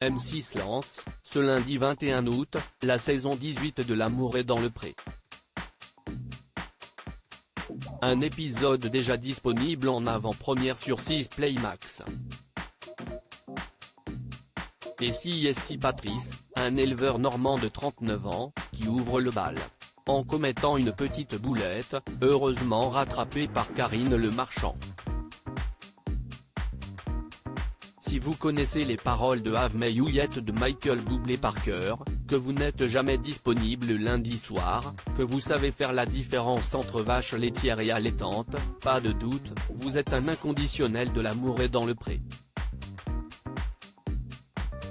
M6 lance, ce lundi 21 août, la saison 18 de L'amour est dans le pré. Un épisode déjà disponible en avant-première sur 6 Play Max. Et si est Patrice, un éleveur normand de 39 ans, qui ouvre le bal, en commettant une petite boulette, heureusement rattrapée par Karine Le Marchand. Si vous connaissez les paroles de Have Me You Yet de Michael Bublé par cœur, que vous n'êtes jamais disponible le lundi soir, que vous savez faire la différence entre vache laitière et allaitante, pas de doute, vous êtes un inconditionnel de L'amour est dans le pré.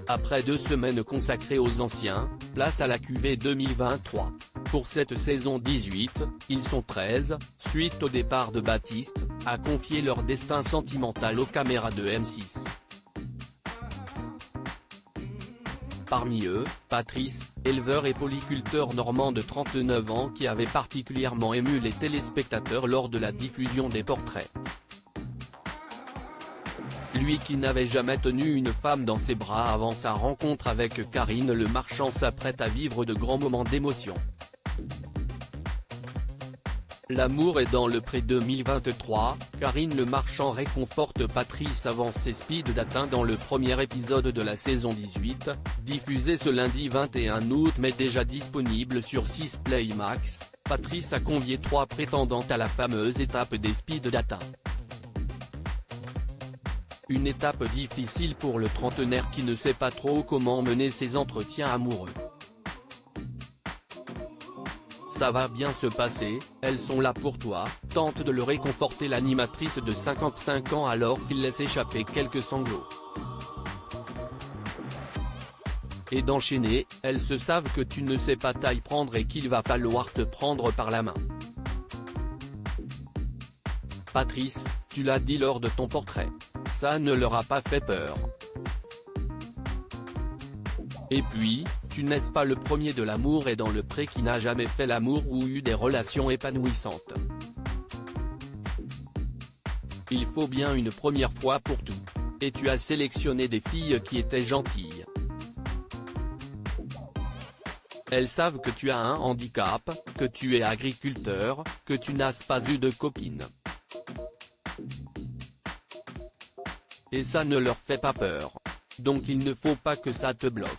Après 2 semaines consacrées aux anciens, place à la cuvée 2023. Pour cette saison 18, ils sont 13, suite au départ de Baptiste, à confier leur destin sentimental aux caméras de M6. Parmi eux, Patrice, éleveur et polyculteur normand de 39 ans qui avait particulièrement ému les téléspectateurs lors de la diffusion des portraits. Lui qui n'avait jamais tenu une femme dans ses bras avant sa rencontre avec Karine Le Marchand s'apprête à vivre de grands moments d'émotion. L'amour est dans le pré 2023, Karine Le Marchand réconforte Patrice avant ses speed dating dans le premier épisode de la saison 18, diffusé ce lundi 21 août mais déjà disponible sur 6 Play Max. Patrice a convié 3 prétendantes à la fameuse étape des speed dating. Une étape difficile pour le trentenaire qui ne sait pas trop comment mener ses entretiens amoureux. Ça va bien se passer, elles sont là pour toi, tente de le réconforter l'animatrice de 55 ans alors qu'il laisse échapper quelques sanglots. Et d'enchaîner, elles se savent que tu ne sais pas taille prendre et qu'il va falloir te prendre par la main. Patrice, tu l'as dit lors de ton portrait. Ça ne leur a pas fait peur. Et puis, tu n'es pas le premier de L'amour est dans le pré qui n'a jamais fait l'amour ou eu des relations épanouissantes. Il faut bien une première fois pour tout. Et tu as sélectionné des filles qui étaient gentilles. Elles savent que tu as un handicap, que tu es agriculteur, que tu n'as pas eu de copine. Et ça ne leur fait pas peur. Donc il ne faut pas que ça te bloque.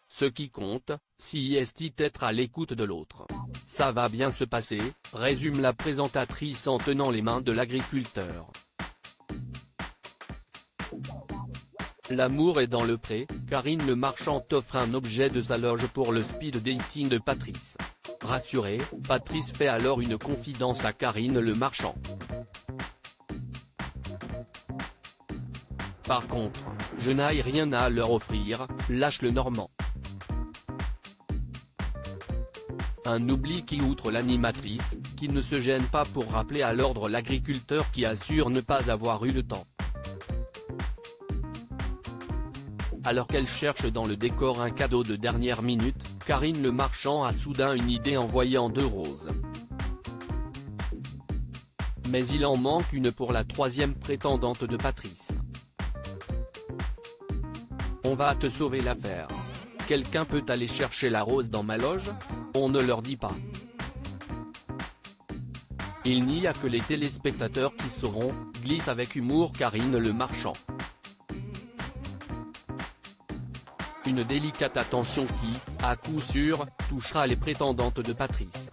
Ce qui compte, si est être à l'écoute de l'autre. Ça va bien se passer, résume la présentatrice en tenant les mains de l'agriculteur. L'amour est dans le pré, Karine Le Marchand offre un objet de sa loge pour le speed dating de Patrice. Rassuré, Patrice fait alors une confidence à Karine Le Marchand. Par contre, je n'ai rien à leur offrir, lâche le normand. Un oubli qui outre l'animatrice, qui ne se gêne pas pour rappeler à l'ordre l'agriculteur qui assure ne pas avoir eu le temps. Alors qu'elle cherche dans le décor un cadeau de dernière minute, Karine Le Marchand a soudain une idée en voyant 2 roses. Mais il en manque une pour la 3e prétendante de Patrice. On va te sauver l'affaire. Quelqu'un peut aller chercher la rose dans ma loge? On ne leur dit pas. Il n'y a que les téléspectateurs qui sauront, glisse avec humour Karine Le Marchand. Une délicate attention qui, à coup sûr, touchera les prétendantes de Patrice.